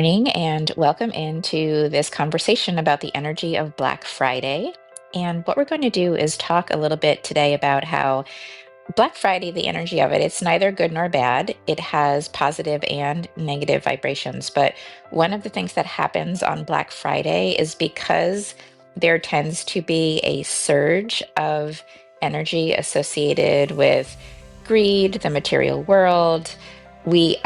Morning and welcome into this conversation about the energy of Black Friday. And what we're going to do is talk a little bit today about how Black Friday, the energy of it, it's neither good nor bad. It has positive and negative vibrations. But one of the things that happens on Black Friday is because there tends to be a surge of energy associated with greed, the material world. We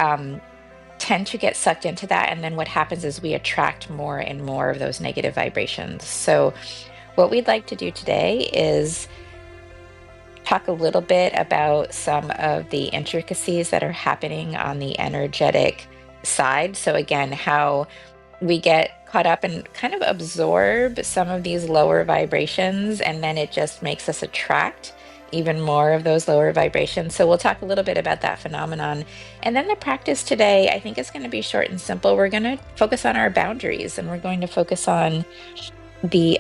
tend to get sucked into that. And then what happens is we attract more and more of those negative vibrations. So, what we'd like to do today is talk a little bit about some of the intricacies that are happening on the energetic side. So, again, how we get caught up and kind of absorb some of these lower vibrations, and then it just makes us attract even more of those lower vibrations. So, we'll talk a little bit about that phenomenon. And then the practice today, I think, is going to be short and simple. We're going to focus on our boundaries, and we're going to focus on the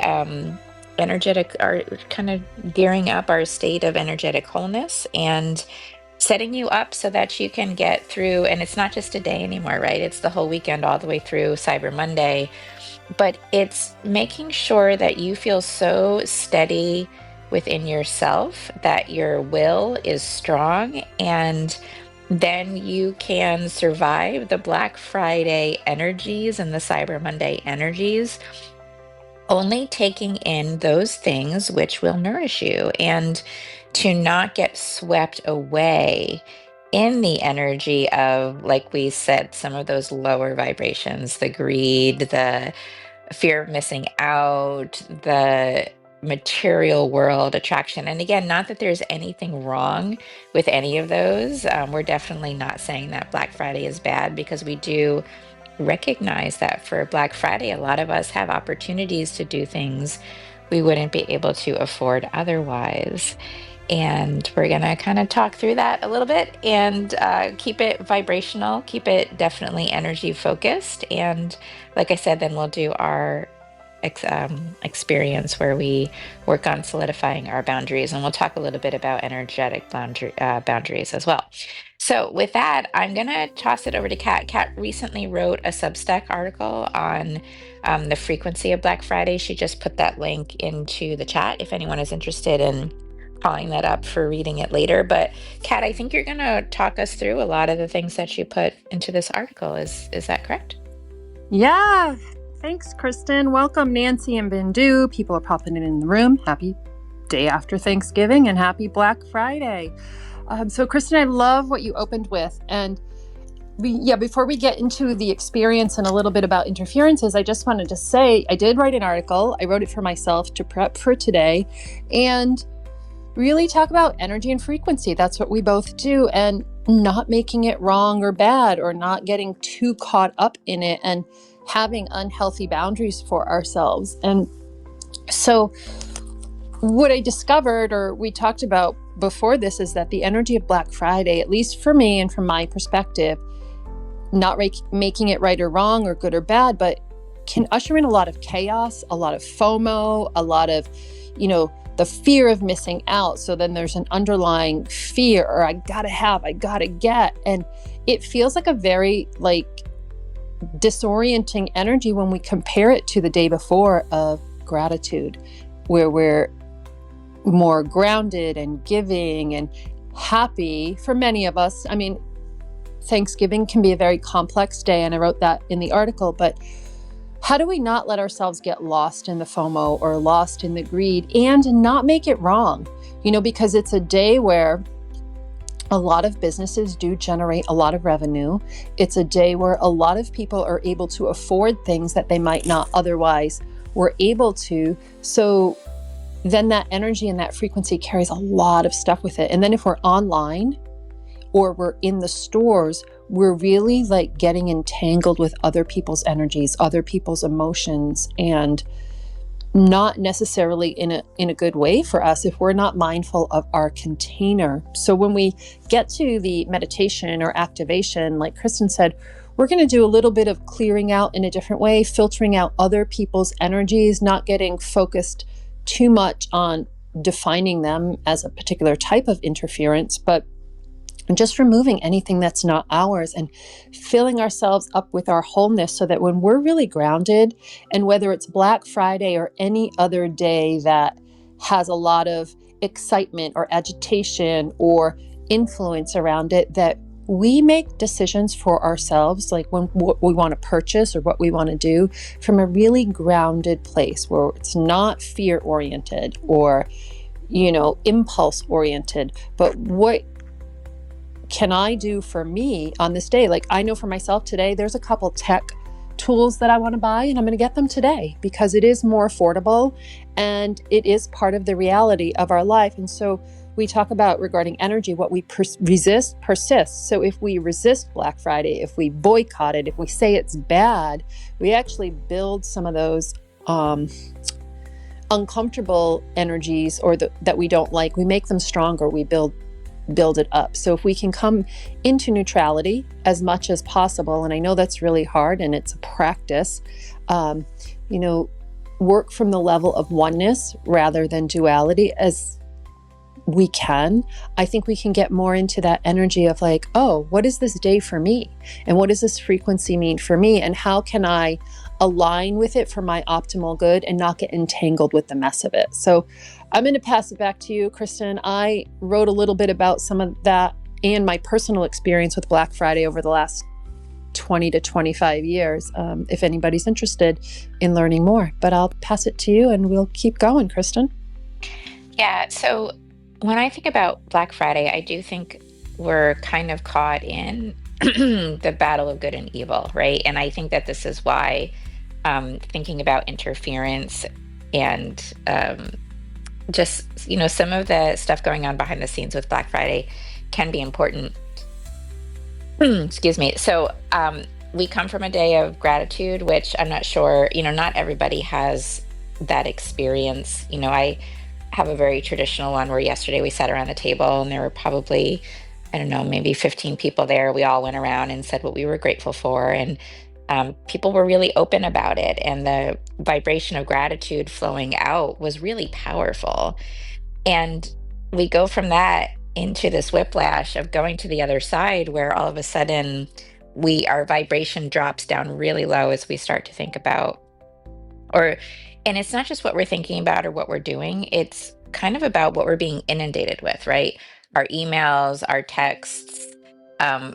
energetic, our kind of gearing up our state of energetic wholeness and setting you up so that you can get through. And it's not just a day anymore, right? It's the whole weekend all the way through Cyber Monday. But it's making sure that you feel so steady within yourself that your will is strong, and then you can survive the Black Friday energies and the Cyber Monday energies, only taking in those things which will nourish you, and to not get swept away in the energy of, like we said, some of those lower vibrations, the greed, the fear of missing out, the material world attraction. And again, not that there's anything wrong with any of those. We're definitely not saying that Black Friday is bad, because we do recognize that for Black Friday, a lot of us have opportunities to do things we wouldn't be able to afford otherwise. And we're going to kind of talk through that a little bit and keep it vibrational, keep it definitely energy focused. And like I said, then we'll do our experience where we work on solidifying our boundaries. And we'll talk a little bit about energetic boundaries as well. So with that, I'm going to toss it over to Kat. Kat recently wrote a Substack article on the frequency of Black Friday. She just put that link into the chat if anyone is interested in calling that up for reading it later. But Kat, I think you're going to talk us through a lot of the things that you put into this article. Is that correct? Yeah. Thanks, Kristin. Welcome, Nancy and Bindu. People are popping in the room. Happy day after Thanksgiving and happy Black Friday. So, Kristin, I love what you opened with. And before we get into the experience and a little bit about interferences, I just wanted to say I did write an article. I wrote it for myself to prep for today and really talk about energy and frequency. That's what we both do, and not making it wrong or bad, or not getting too caught up in it and having unhealthy boundaries for ourselves. And so what I discovered, or we talked about before this, is that the energy of Black Friday, at least for me and from my perspective, not making it right or wrong or good or bad, but can usher in a lot of chaos, a lot of FOMO, a lot of, the fear of missing out. So then there's an underlying fear, or I gotta get. And it feels like a very disorienting energy when we compare it to the day before of gratitude, where we're more grounded and giving and happy. For many of us, I mean, Thanksgiving can be a very complex day, and I wrote that in the article, but how do we not let ourselves get lost in the FOMO or lost in the greed and not make it wrong? Because it's a day where a lot of businesses do generate a lot of revenue. It's a day where a lot of people are able to afford things that they might not otherwise were able to. So then that energy and that frequency carries a lot of stuff with it. And then if we're online or we're in the stores, we're really getting entangled with other people's energies, other people's emotions, and not necessarily in a good way for us if we're not mindful of our container. So when we get to the meditation or activation, like Kristin said, we're going to do a little bit of clearing out in a different way, filtering out other people's energies, not getting focused too much on defining them as a particular type of interference, but and just removing anything that's not ours and filling ourselves up with our wholeness so that when we're really grounded, and whether it's Black Friday or any other day that has a lot of excitement or agitation or influence around it, that we make decisions for ourselves, like when what we want to purchase or what we want to do, from a really grounded place where it's not fear oriented or, impulse oriented, but what can I do for me on this day? Like, I know for myself today, there's a couple tech tools that I want to buy, and I'm going to get them today because it is more affordable and it is part of the reality of our life. And so we talk about, regarding energy, what we resist persists. So if we resist Black Friday, if we boycott it, if we say it's bad, we actually build some of those uncomfortable energies or that we don't like. We make them stronger. We build it up. So if we can come into neutrality as much as possible, and I know that's really hard and it's a practice, work from the level of oneness rather than duality as we can, I think we can get more into that energy of like, oh, what is this day for me? And what does this frequency mean for me? And how can I align with it for my optimal good and not get entangled with the mess of it? So I'm going to pass it back to you, Kristin. I wrote a little bit about some of that and my personal experience with Black Friday over the last 20 to 25 years, if anybody's interested in learning more. But I'll pass it to you and we'll keep going, Kristin. Yeah, so when I think about Black Friday, I do think we're kind of caught in the battle of good and evil, right? And I think that this is why thinking about interference and just, some of the stuff going on behind the scenes with Black Friday can be important. Excuse me. So we come from a day of gratitude, which I'm not sure, not everybody has that experience. I have a very traditional one where yesterday we sat around a table and there were probably, I don't know, maybe 15 people there. We all went around and said what we were grateful for. And people were really open about it. And the vibration of gratitude flowing out was really powerful. And we go from that into this whiplash of going to the other side where all of a sudden our vibration drops down really low as we start to think about, and it's not just what we're thinking about or what we're doing, it's kind of about what we're being inundated with, right? Our emails, our texts,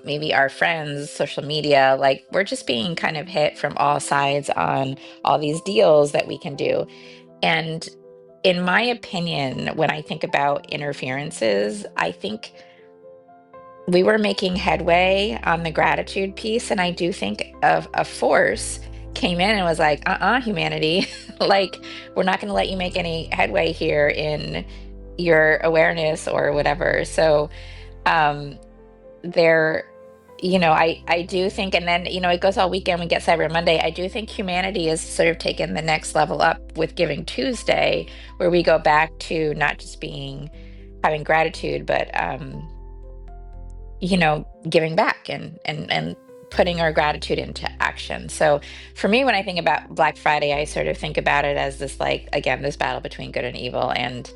maybe our friends, social media, like we're just being kind of hit from all sides on all these deals that we can do. And in my opinion, when I think about interferences, I think we were making headway on the gratitude piece. And I do think of a force came in and was like, humanity, like, we're not going to let you make any headway here in your awareness or whatever. So there, I do think, and then, it goes all weekend, we get Cyber Monday. I do think humanity is sort of taken the next level up with Giving Tuesday, where we go back to not just having gratitude, but, giving back and putting our gratitude into action. So for me, when I think about Black Friday, I sort of think about it as this, like, again, this battle between good and evil. And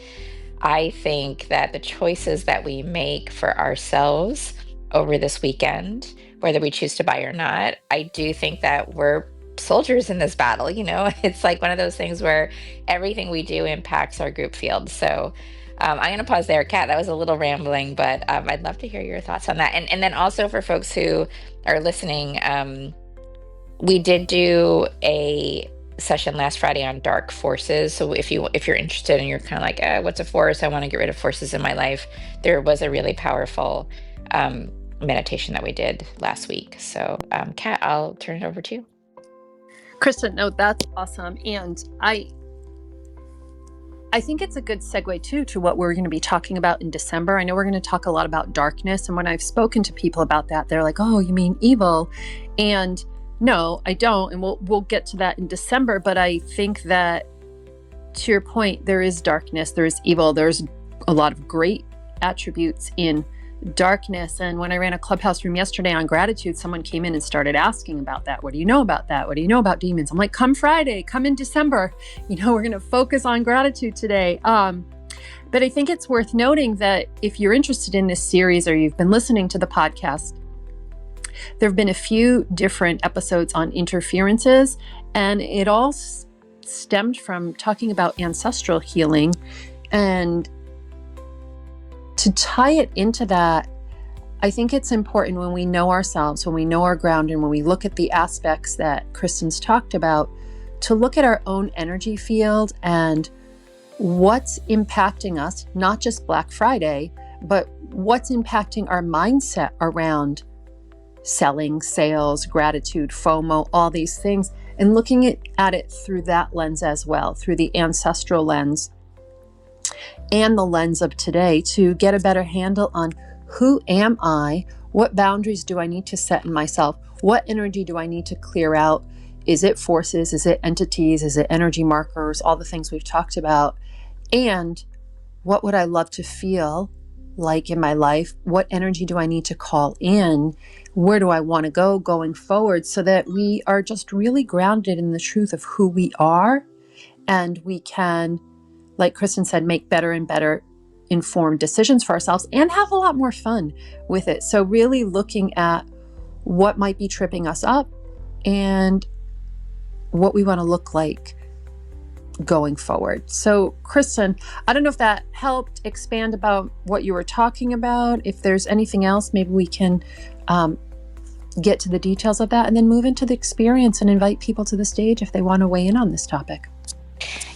I think that the choices that we make for ourselves over this weekend, whether we choose to buy or not, I do think that we're soldiers in this battle. It's like one of those things where everything we do impacts our group field. So I'm going to pause there, Kat. That was a little rambling, but I'd love to hear your thoughts on that. And then also for folks who are listening, we did do a session last Friday on dark forces. So if you're interested and you're kind of like, what's a force? I want to get rid of forces in my life. There was a really powerful meditation that we did last week. So Kat, I'll turn it over to you. Kristin, no, that's awesome. And I think it's a good segue too to what we're going to be talking about in December. I know we're going to talk a lot about darkness. And when I've spoken to people about that, they're like, oh, you mean evil? And no, I don't. And we'll get to that in December. But I think that, to your point, there is darkness, there is evil, there's a lot of great attributes in darkness. And when I ran a clubhouse room yesterday on gratitude, someone came in and started asking about that. What do you know about that? What do you know about demons? I'm like, come Friday, come in December. We're going to focus on gratitude today. But I think it's worth noting that if you're interested in this series or you've been listening to the podcast, there have been a few different episodes on interferences, and it all stemmed from talking about ancestral healing. And to tie it into that, I think it's important when we know ourselves, when we know our ground, and when we look at the aspects that Kristin's talked about, to look at our own energy field and what's impacting us, not just Black Friday, but what's impacting our mindset around selling, sales, gratitude, FOMO, all these things, and looking at it through that lens as well, through the ancestral lens and the lens of today, to get a better handle on who am I, what boundaries do I need to set in myself, what energy do I need to clear out, is it forces, is it entities, is it energy markers, all the things we've talked about, and what would I love to feel like in my life, what energy do I need to call in, where do I want to go going forward, so that we are just really grounded in the truth of who we are, and we can, like Kristin said, make better and better informed decisions for ourselves and have a lot more fun with it. So really looking at what might be tripping us up and what we want to look like going forward. So Kristin, I don't know if that helped expand about what you were talking about. If there's anything else, maybe we can get to the details of that and then move into the experience and invite people to the stage if they want to weigh in on this topic.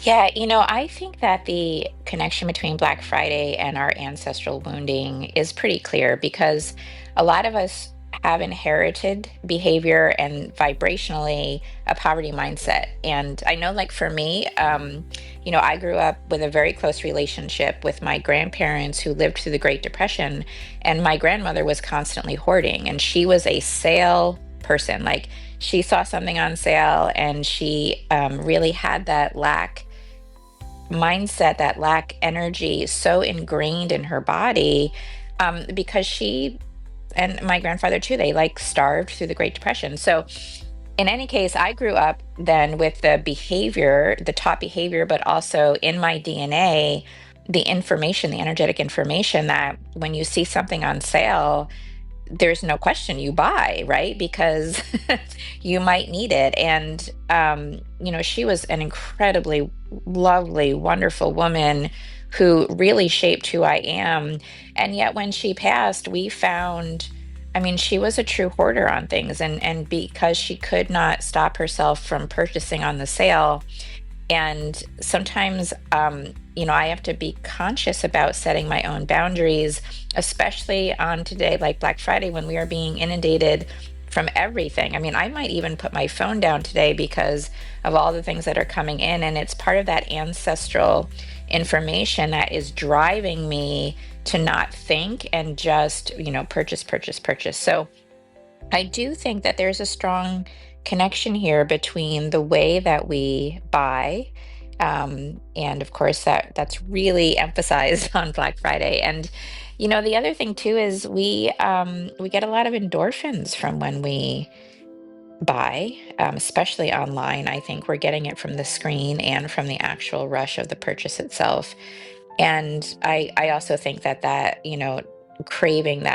Yeah, I think that the connection between Black Friday and our ancestral wounding is pretty clear, because a lot of us have inherited behavior and vibrationally a poverty mindset. And I know, like for me, I grew up with a very close relationship with my grandparents who lived through the Great Depression, and my grandmother was constantly hoarding, and she was a sale person. Like, she saw something on sale, and she really had that lack mindset, that lack energy so ingrained in her body, because she and my grandfather too, they like starved through the Great Depression. So in any case, I grew up then with the behavior, the taught behavior, but also in my DNA, the information, the energetic information, that when you see something on sale, there's no question you buy, right? Because you might need it. And, she was an incredibly lovely, wonderful woman who really shaped who I am. And yet when she passed, we found, she was a true hoarder on things. And because she could not stop herself from purchasing on the sale, and sometimes, I have to be conscious about setting my own boundaries, especially on today, like Black Friday, when we are being inundated from everything. I might even put my phone down today because of all the things that are coming in. And it's part of that ancestral information that is driving me to not think and just, purchase, purchase, purchase. So I do think that there's a strong connection here between the way that we buy, and of course that's really emphasized on Black Friday. And the other thing too is we get a lot of endorphins from when we buy, especially online. I think we're getting it from the screen and from the actual rush of the purchase itself. And I also think that craving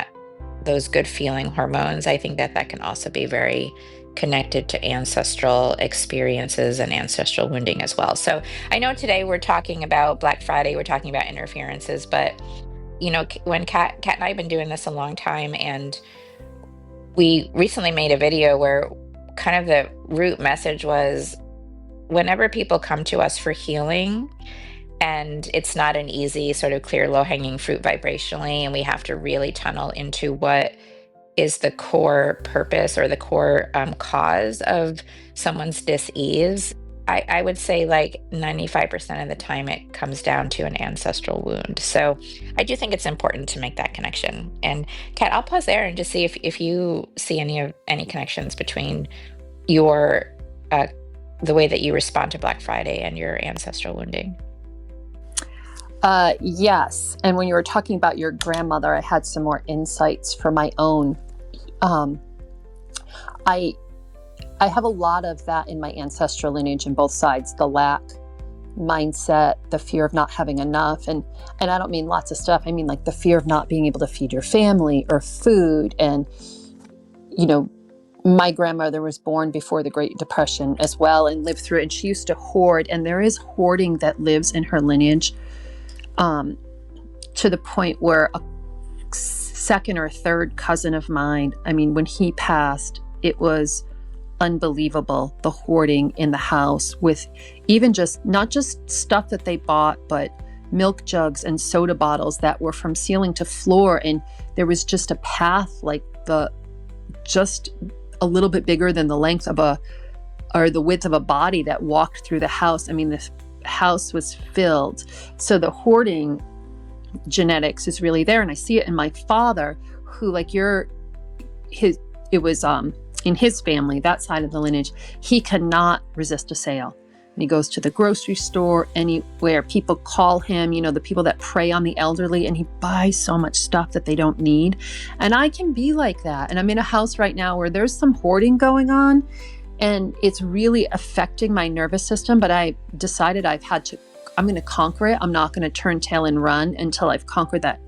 those good feeling hormones, I think that can also be very connected to ancestral experiences and ancestral wounding as well. So I know today we're talking about Black Friday, we're talking about interferences, but when Kat and I have been doing this a long time, and we recently made a video where kind of the root message was, whenever people come to us for healing, and it's not an easy sort of clear low-hanging fruit vibrationally, and we have to really tunnel into what is the core purpose or the core cause of someone's dis-ease. I would say like 95% of the time it comes down to an ancestral wound. So I do think it's important to make that connection. And Kat, I'll pause there and just see if you see any connections between your the way that you respond to Black Friday and your ancestral wounding. Yes. And when you were talking about your grandmother, I had some more insights for my own. I have a lot of that in my ancestral lineage in both sides, the lack, mindset, the fear of not having enough. And I don't mean lots of stuff. I mean like the fear of not being able to feed your family or food. And, you know, my grandmother was born before the Great Depression as well and lived through it. And she used to hoard. And there is hoarding that lives in her lineage, to the point where a second or third cousin of mine, I mean, when he passed, it was unbelievable, the hoarding in the house, with even just not just stuff that they bought, but milk jugs and soda bottles that were from ceiling to floor. And there was just a path like just a little bit bigger than the length of the width of a body that walked through the house. I mean, the house was filled. So the hoarding genetics is really there. And I see it in my father, who it was in his family, that side of the lineage, he cannot resist a sale. And he goes to the grocery store, anywhere. People call him, the people that prey on the elderly, and he buys so much stuff that they don't need. And I can be like that. And I'm in a house right now where there's some hoarding going on, and it's really affecting my nervous system. But I decided I'm going to conquer it. I'm not going to turn tail and run until I've conquered that,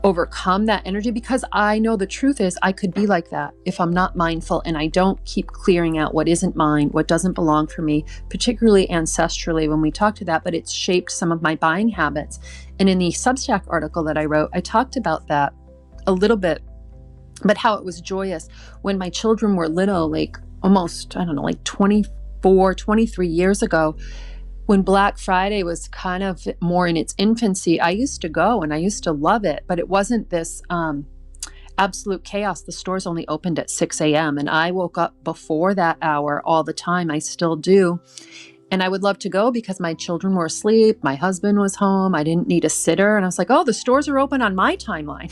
overcome that energy, because I know the truth is I could be like that if I'm not mindful and I don't keep clearing out what isn't mine, what doesn't belong for me, particularly ancestrally when we talk to that, but it's shaped some of my buying habits. And in the Substack article that I wrote, I talked about that a little bit, but how it was joyous when my children were little, like almost, 24, 23 years ago, when Black Friday was kind of more in its infancy. I used to go and I used to love it, but it wasn't this absolute chaos. The stores only opened at 6 a.m. and I woke up before that hour all the time. I still do. And I would love to go because my children were asleep. My husband was home. I didn't need a sitter. And I was like, oh, the stores are open on my timeline.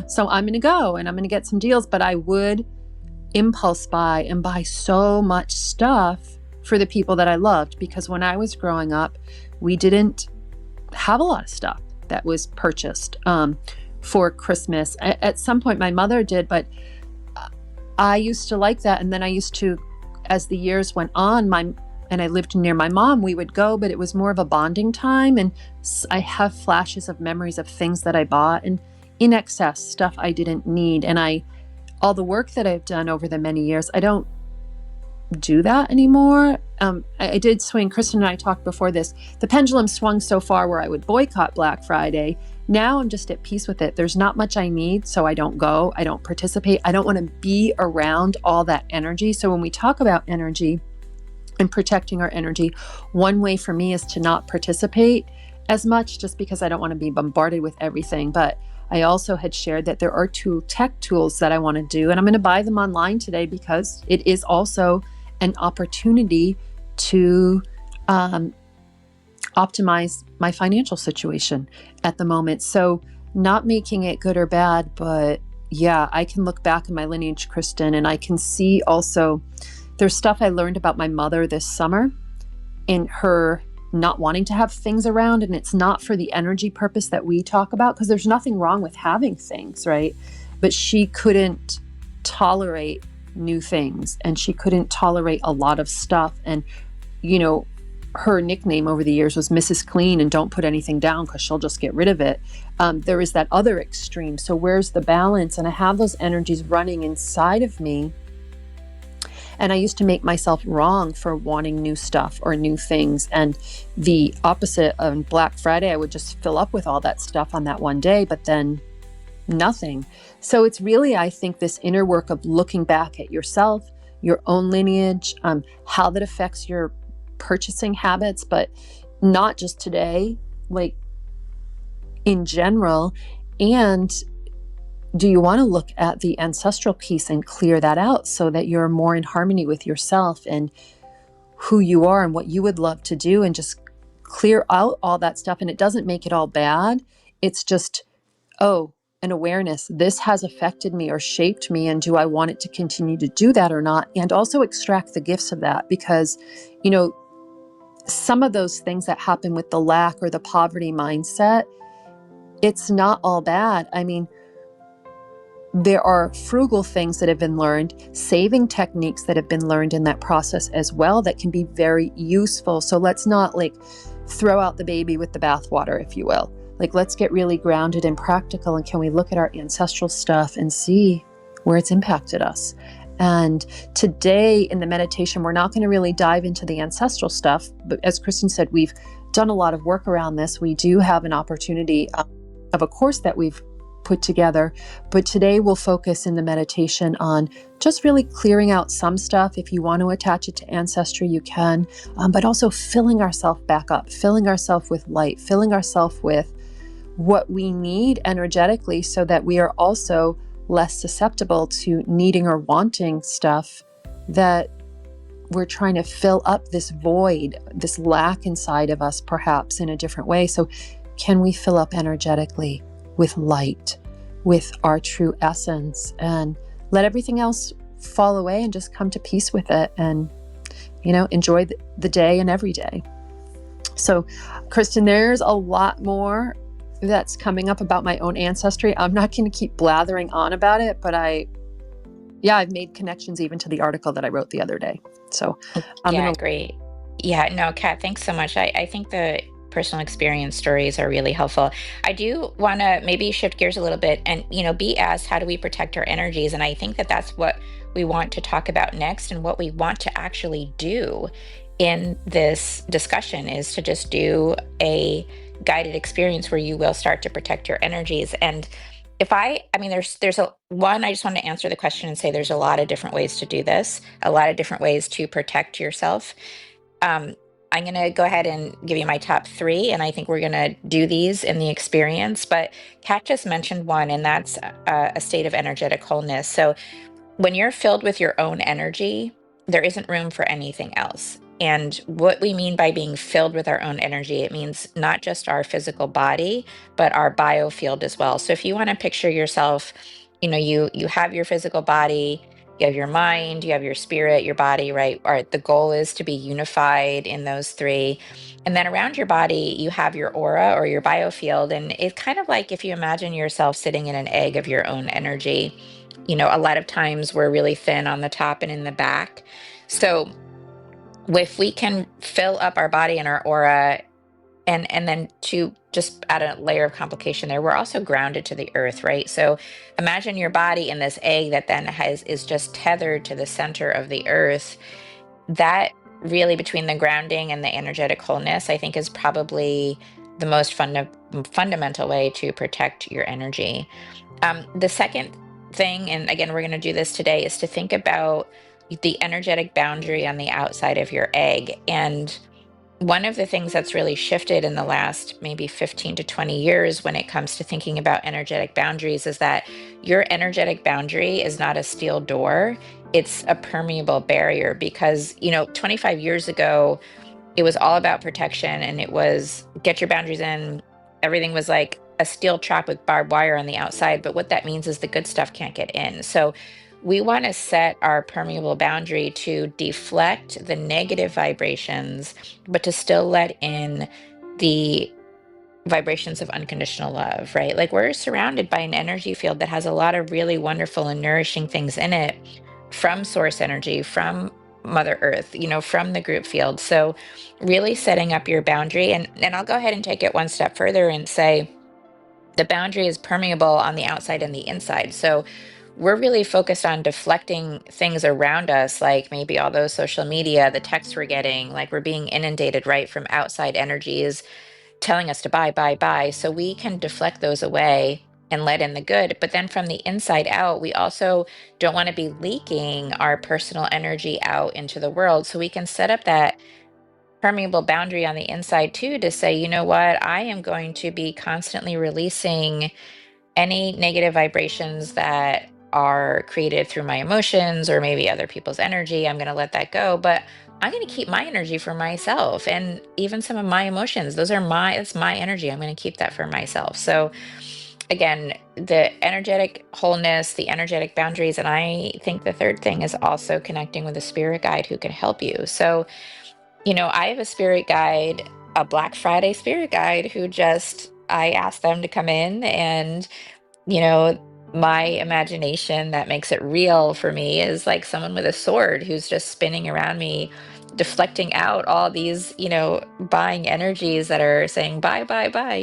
So I'm going to go and I'm going to get some deals. But I would impulse buy and buy so much stuff for the people that I loved, because when I was growing up, we didn't have a lot of stuff that was purchased for Christmas. At some point, my mother did, but I used to like that. And then I used to, as the years went on, and I lived near my mom, we would go, but it was more of a bonding time. And I have flashes of memories of things that I bought and in excess, stuff I didn't need. And all the work that I've done over the many years, I don't do that anymore. I did swing, Kristin and I talked before this, the pendulum swung so far where I would boycott Black Friday. Now I'm just at peace with it. There's not much I need, so I don't go, I don't participate. I don't want to be around all that energy. So when we talk about energy and protecting our energy, one way for me is to not participate as much, just because I don't want to be bombarded with everything. But I also had shared that there are 2 tech tools that I want to do, and I'm going to buy them online today because it is also an opportunity to optimize my financial situation at the moment. So not making it good or bad, but yeah, I can look back in my lineage, Kristin, and I can see also there's stuff I learned about my mother this summer in her not wanting to have things around. And it's not for the energy purpose that we talk about, because there's nothing wrong with having things, right? But she couldn't tolerate new things, and she couldn't tolerate a lot of stuff. And, her nickname over the years was Mrs. Clean, and don't put anything down because she'll just get rid of it. There is that other extreme. So where's the balance? And I have those energies running inside of me. And I used to make myself wrong for wanting new stuff or new things. And the opposite on Black Friday, I would just fill up with all that stuff on that one day, but then nothing. So it's really, I think, this inner work of looking back at yourself, your own lineage, how that affects your purchasing habits, but not just today, like in general. And do you want to look at the ancestral piece and clear that out so that you're more in harmony with yourself and who you are and what you would love to do, and just clear out all that stuff? And it doesn't make it all bad. It's just, an awareness. This has affected me or shaped me. And do I want it to continue to do that or not? And also extract the gifts of that, because, some of those things that happen with the lack or the poverty mindset, it's not all bad. I mean, there are frugal things that have been learned, saving techniques that have been learned in that process as well, that can be very useful. So let's not throw out the baby with the bathwater, if you will. Like, let's get really grounded and practical. And can we look at our ancestral stuff and see where it's impacted us? And today in the meditation, we're not going to really dive into the ancestral stuff. But as Kristin said, we've done a lot of work around this. We do have an opportunity of a course that we've put together. But today we'll focus in the meditation on just really clearing out some stuff. If you want to attach it to ancestry, you can, but also filling ourselves back up, filling ourselves with light, filling ourselves with what we need energetically so that we are also less susceptible to needing or wanting stuff that we're trying to fill up this void, this lack inside of us, perhaps in a different way. So can we fill up energetically with light, with our true essence, and let everything else fall away and just come to peace with it and, enjoy the day and every day. So, Kristin, there's a lot more that's coming up about my own ancestry. I'm not going to keep blathering on about it, but I've made connections even to the article that I wrote the other day. So I'm Yeah, going to... great. Yeah, no, Kat, thanks so much. I think the personal experience stories are really helpful. I do want to maybe shift gears a little bit and, be asked, how do we protect our energies? And I think that that's what we want to talk about next, and what we want to actually do in this discussion is to just do a guided experience where you will start to protect your energies. And there's I just want to answer the question and say there's a lot of different ways to do this, a lot of different ways to protect yourself. Um, I'm going to go ahead and give you my top three, and I think we're going to do these in the experience. But Kat just mentioned one, and that's a state of energetic wholeness. So when you're filled with your own energy, there isn't room for anything else. And what we mean by being filled with our own energy, it means not just our physical body, but our biofield as well. So if you want to picture yourself, you have your physical body, you have your mind, you have your spirit, your body, right? Or the goal is to be unified in those three. And then around your body, you have your aura or your biofield. And it's kind of like if you imagine yourself sitting in an egg of your own energy. A lot of times we're really thin on the top and in the back. So if we can fill up our body and our aura, and then to just add a layer of complication there, we're also grounded to the earth, right? So imagine your body in this egg that then is just tethered to the center of the earth. That really, between the grounding and the energetic wholeness, I think is probably the most fundamental way to protect your energy. The second thing, and again, we're going to do this today, is to think about the energetic boundary on the outside of your egg. And one of the things that's really shifted in the last maybe 15 to 20 years when it comes to thinking about energetic boundaries is that your energetic boundary is not a steel door, it's a permeable barrier. Because, 25 years ago, it was all about protection, and it was get your boundaries in. Everything was like a steel trap with barbed wire on the outside. But what that means is the good stuff can't get in. So we want to set our permeable boundary to deflect the negative vibrations, but to still let in the vibrations of unconditional love, right? Like, we're surrounded by an energy field that has a lot of really wonderful and nourishing things in it, from source energy, from Mother Earth, from the group field. So really setting up your boundary, and I'll go ahead and take it one step further and say the boundary is permeable on the outside and the inside. So we're really focused on deflecting things around us, like maybe all those social media, the texts we're getting, like we're being inundated, right, from outside energies telling us to buy, buy, buy. So we can deflect those away and let in the good. But then from the inside out, we also don't want to be leaking our personal energy out into the world. So we can set up that permeable boundary on the inside too, to say, you know what, I am going to be constantly releasing any negative vibrations that are created through my emotions or maybe other people's energy. I'm going to let that go, but I'm going to keep my energy for myself, and even some of my emotions. It's my energy. I'm going to keep that for myself. So again, the energetic wholeness, the energetic boundaries. And I think the third thing is also connecting with a spirit guide who can help you. So, I have a spirit guide, a Black Friday spirit guide, I asked them to come in, and you know, my imagination that makes it real for me is like someone with a sword who's just spinning around me deflecting out all these, buying energies that are saying bye, bye, bye,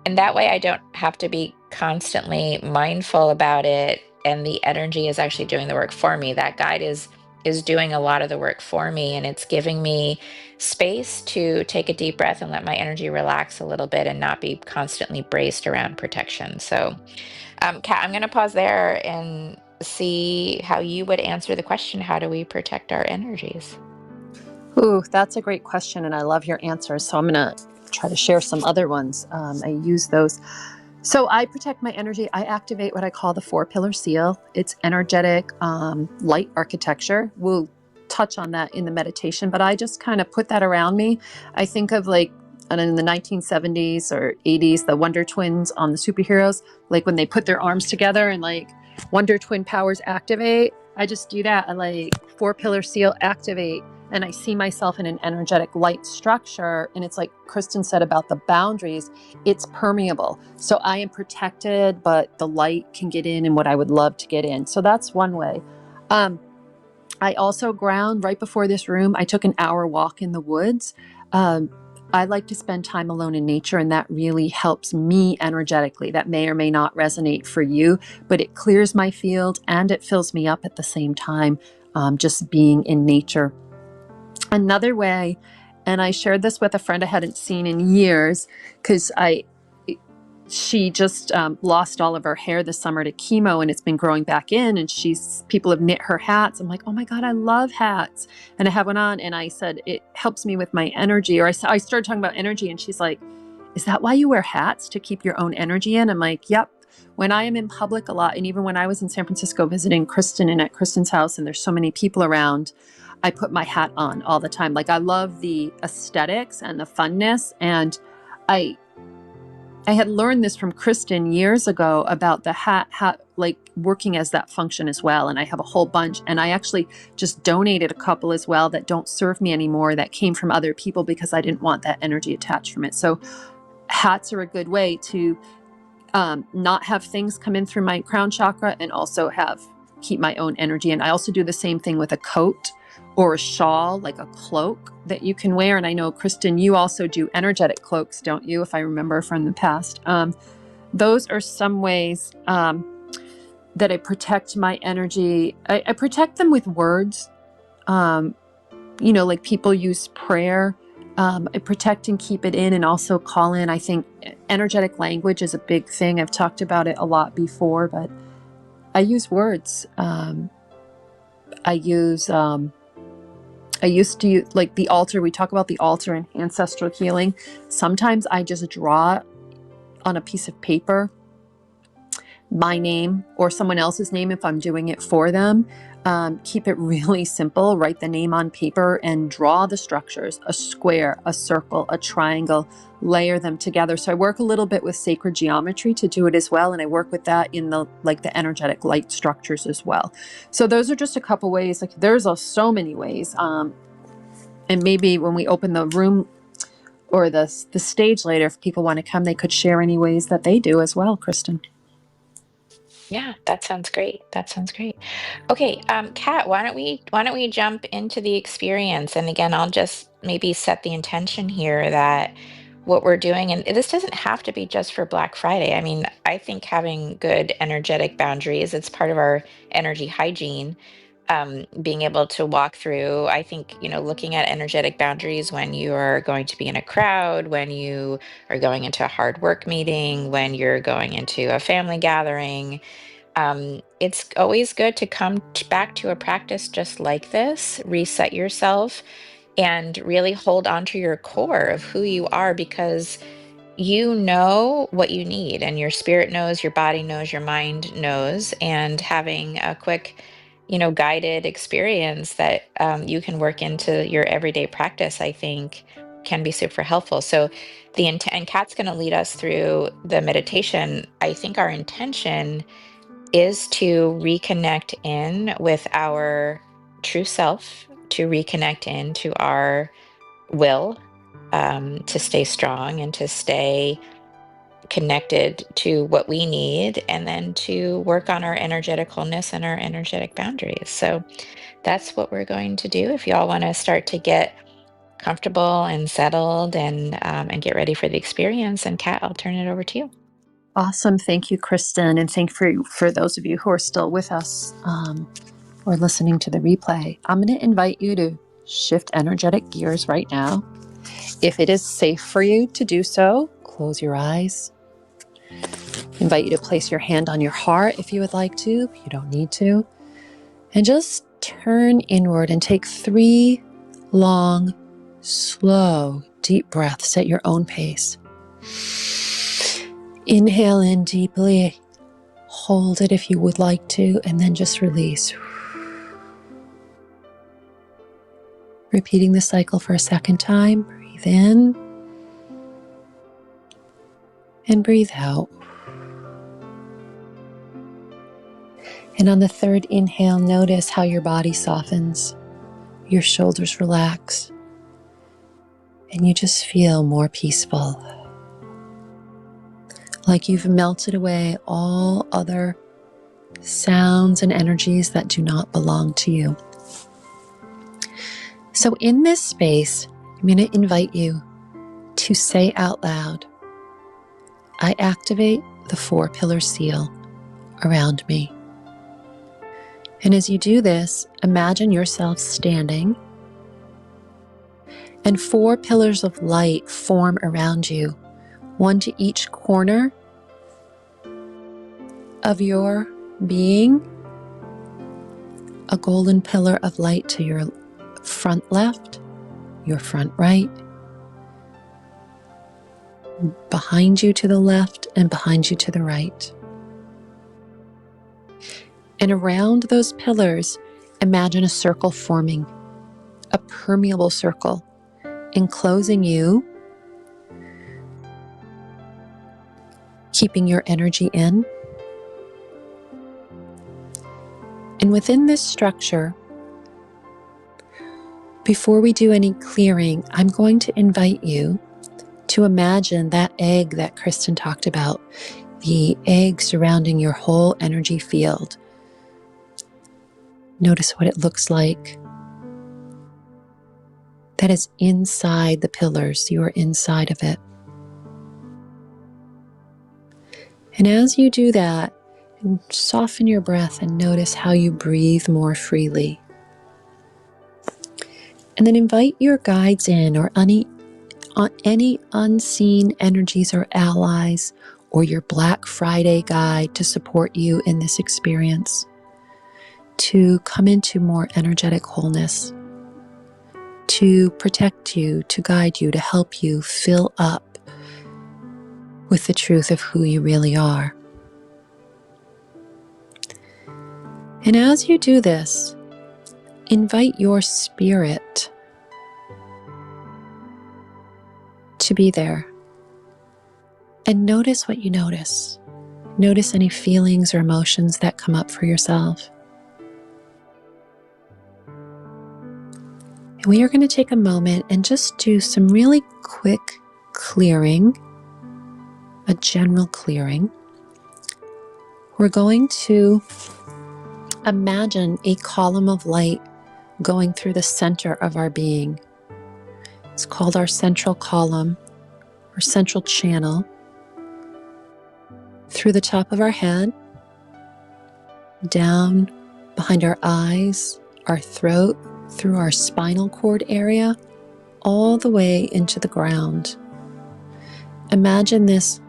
and that way I don't have to be constantly mindful about it, and the energy is actually doing the work for me. That guide is doing a lot of the work for me, and it's giving me space to take a deep breath and let my energy relax a little bit and not be constantly braced around protection. So, Kat, I'm going to pause there and see how you would answer the question, how do we protect our energies? Ooh, that's a great question, and I love your answers. So I'm going to try to share some other ones. I use those. So I protect my energy. I activate what I call the 4-pillar seal. It's energetic light architecture. We'll touch on that in the meditation, but I just kind of put that around me. I think of like in the 1970s or 80s, the Wonder Twins on the superheroes, like when they put their arms together and like Wonder Twin powers activate. I just do that. I like 4-pillar seal activate. And I see myself in an energetic light structure. And it's like Kristin said about the boundaries, it's permeable. So I am protected, but the light can get in and what I would love to get in. So that's one way. I also ground right before this room. I took an hour walk in the woods. I like to spend time alone in nature, and that really helps me energetically. That may or may not resonate for you, but it clears my field and it fills me up at the same time, just being in nature. Another way, and I shared this with a friend I hadn't seen in years, because she just lost all of her hair this summer to chemo, and it's been growing back in, and people have knit her hats. I'm like, oh my God, I love hats. And I have one on, and I said, it helps me with my energy. Or I started talking about energy, and she's like, is that why you wear hats, to keep your own energy in? I'm like, yep. When I am in public a lot, and even when I was in San Francisco visiting Kristin and at Kristin's house, and there's so many people around, I put my hat on all the time. Like, I love the aesthetics and the funness. And I had learned this from Kristin years ago about the hat like working as that function as well. And I have a whole bunch, and I actually just donated a couple as well that don't serve me anymore, that came from other people, because I didn't want that energy attached from it. So hats are a good way to not have things come in through my crown chakra, and also keep my own energy. And I also do the same thing with a coat or a shawl, like a cloak that you can wear. And I know, Kristin, you also do energetic cloaks, don't you? If I remember from the past. Those are some ways that I protect my energy. I protect them with words. Like people use prayer. I protect and keep it in, and also call in. I think energetic language is a big thing. I've talked about it a lot before, but I use words. I used to use, like, the altar. We talk about the altar in ancestral healing. Sometimes I just draw on a piece of paper my name or someone else's name if I'm doing it for them. Keep it really simple. Write the name on paper and draw the structures: a square, a circle, a triangle, layer them together. So I work a little bit with sacred geometry to do it as well. And I work with that in the energetic light structures as well. So those are just a couple ways. Like, there's so many ways. And maybe when we open the room or the stage later, if people want to come, they could share any ways that they do as well, Kristin. Yeah, that sounds great. That sounds great. Okay, Kat, why don't we jump into the experience? And again, I'll just maybe set the intention here that what we're doing, and this doesn't have to be just for Black Friday. I mean, I think having good energetic boundaries, it's part of our energy hygiene. Being able to walk through, I think, looking at energetic boundaries when you are going to be in a crowd, when you are going into a hard work meeting, when you're going into a family gathering, it's always good to come back to a practice just like this, reset yourself, and really hold on to your core of who you are, because you know what you need, and your spirit knows, your body knows, your mind knows. And having a quick, guided experience that you can work into your everyday practice, I think can be super helpful. So the intent, and Kat's going to lead us through the meditation. I think our intention is to reconnect in with our true self, to reconnect into our will, to stay strong and to stay connected to what we need, and then to work on our energetic wholeness and our energetic boundaries. So that's what we're going to do. If y'all want to start to get comfortable and settled and get ready for the experience, and Kat, I'll turn it over to you. Awesome. Thank you, Kristin. And thank you for those of you who are still with us or listening to the replay. I'm going to invite you to shift energetic gears right now. If it is safe for you to do so, close your eyes. Invite you to place your hand on your heart if you would like to, but you don't need to. And just turn inward and take 3 long, slow, deep breaths at your own pace. Inhale in deeply, hold it if you would like to, and then just release. Repeating the cycle for a second time. Breathe in and breathe out. And on the 3rd inhale, notice how your body softens, your shoulders relax, and you just feel more peaceful. Like you've melted away all other sounds and energies that do not belong to you. So in this space, I'm going to invite you to say out loud, I activate the 4-pillar seal around me. And as you do this, imagine yourself standing and 4 pillars of light form around you, one to each corner of your being, a golden pillar of light to your front left, your front right, behind you to the left, and behind you to the right. And around those pillars, imagine a circle forming, a permeable circle, enclosing you, keeping your energy in. And within this structure, before we do any clearing, I'm going to invite you to imagine that egg that Kristin talked about, the egg surrounding your whole energy field. Notice what it looks like. That is inside the pillars. You are inside of it. And as you do that, soften your breath and notice how you breathe more freely. And then invite your guides in, or any unseen energies or allies, or your Black Friday guide to support you in this experience, to come into more energetic wholeness, to protect you, to guide you, to help you fill up with the truth of who you really are. And as you do this, invite your spirit to be there. And notice what you notice. Notice any feelings or emotions that come up for yourself. And we are going to take a moment and just do some really quick clearing, a general clearing. We're going to imagine a column of light going through the center of our being. It's called our central column or central channel. Through the top of our head, down behind our eyes, our throat, through our spinal cord area, all the way into the ground. Imagine this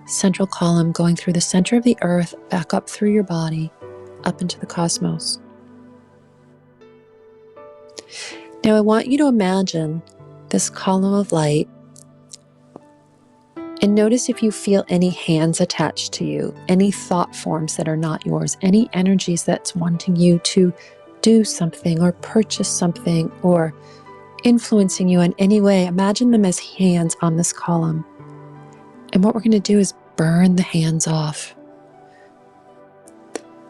central column going through the center of the earth, back up through your body, up into the cosmos. Now I want you to imagine this column of light and notice if you feel any hands attached to you, any thought forms that are not yours, any energies that's wanting you to do something or purchase something or influencing you in any way. Imagine them as hands on this column. And what we're going to do is burn the hands off.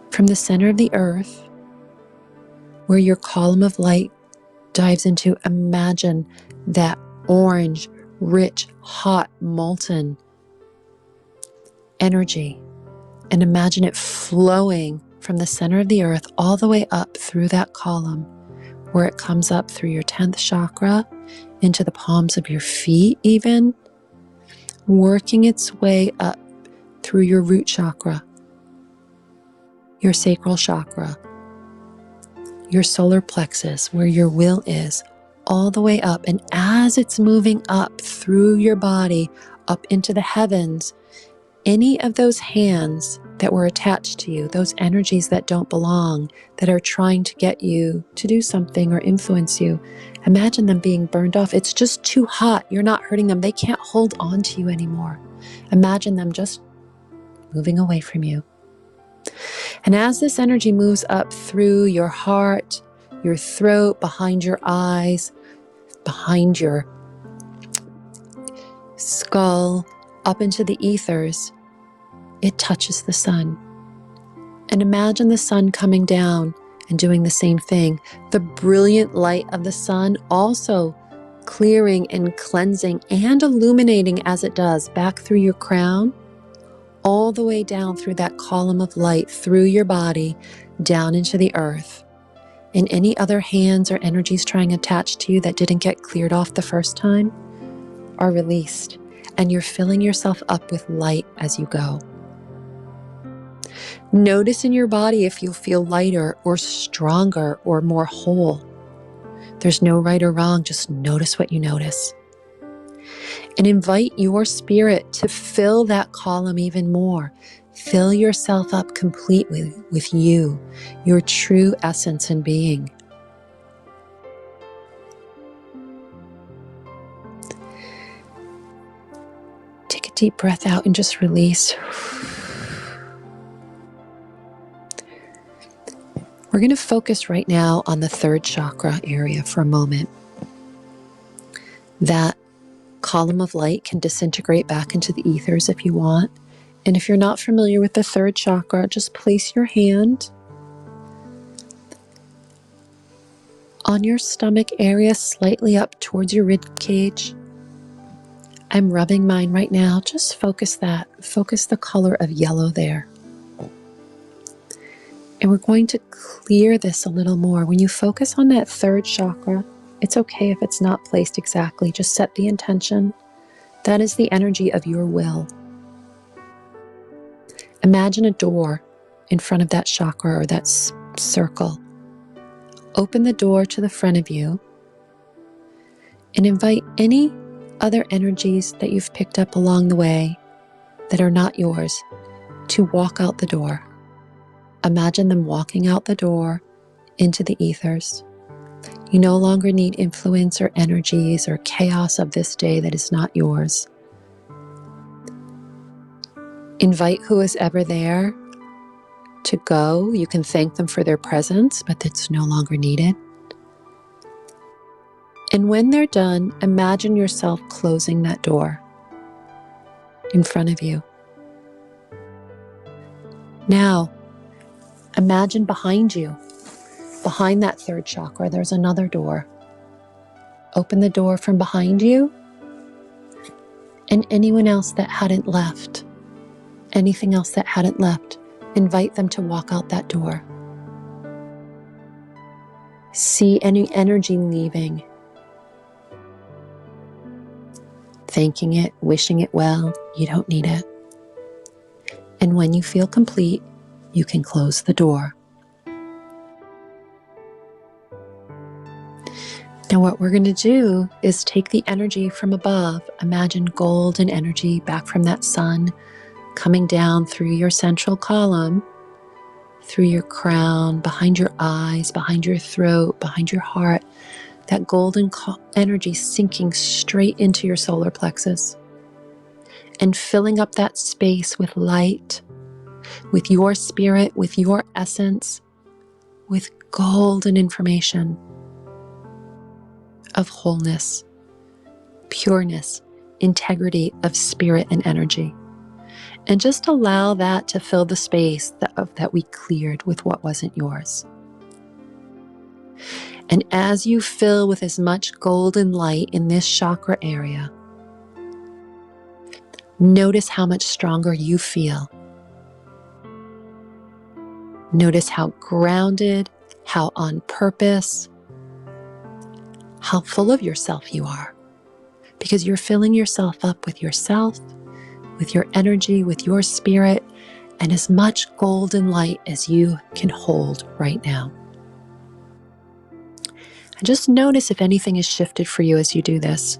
From the center of the earth, where your column of light dives into, imagine that orange, rich, hot, molten energy, and imagine it flowing from the center of the earth all the way up through that column, where it comes up through your 10th chakra into the palms of your feet, even working its way up through your root chakra, your sacral chakra, your solar plexus, where your will is, all the way up. And as it's moving up through your body, up into the heavens, any of those hands that were attached to you, those energies that don't belong, that are trying to get you to do something or influence you, imagine them being burned off. It's just too hot. You're not hurting them. They can't hold on to you anymore. Imagine them just moving away from you. And as this energy moves up through your heart, your throat, behind your eyes, behind your skull, up into the ethers, it touches the sun. And imagine the sun coming down and doing the same thing. The brilliant light of the sun also clearing and cleansing and illuminating as it does back through your crown, all the way down through that column of light, through your body, down into the earth. And any other hands or energies trying attached to you that didn't get cleared off the first time are released. And you're filling yourself up with light as you go. Notice in your body if you feel lighter or stronger or more whole. There's no right or wrong, just notice what you notice. And invite your spirit to fill that column even more. Fill yourself up completely with you, your true essence and being. Take a deep breath out and just release. We're going to focus right now on the third chakra area for a moment. That column of light can disintegrate back into the ethers if you want. And if you're not familiar with the third chakra, just place your hand on your stomach area, slightly up towards your rib cage. I'm rubbing mine right now. Just focus that. Focus the color of yellow there. And we're going to clear this a little more. When you focus on that third chakra, it's okay if it's not placed exactly. Just set the intention. That is the energy of your will. Imagine a door in front of that chakra or that circle. Open the door to the front of you and invite any other energies that you've picked up along the way that are not yours to walk out the door. Imagine them walking out the door into the ethers. You no longer need influence or energies or chaos of this day that is not yours. Invite who is ever there to go. You can thank them for their presence, but it's no longer needed. And when they're done, imagine yourself closing that door in front of you. Now, imagine behind you, behind that third chakra, there's another door. Open the door from behind you, and anyone else that hadn't left, anything else that hadn't left, invite them to walk out that door. See any energy leaving, thanking it, wishing it well. You don't need it. And when you feel complete, you can close the door. Now what we're going to do is take the energy from above. Imagine golden energy back from that sun coming down through your central column, through your crown, behind your eyes, behind your throat, behind your heart. That golden energy sinking straight into your solar plexus and filling up that space with light, with your spirit, with your essence, with golden information of wholeness, pureness, integrity of spirit and energy. And just allow that to fill the space that we cleared with what wasn't yours. And as you fill with as much golden light in this chakra area, Notice how much stronger you feel. Notice how grounded, how on purpose, how full of yourself you are. Because you're filling yourself up with yourself, with your energy, with your spirit, and as much golden light as you can hold right now. And just notice if anything has shifted for you as you do this.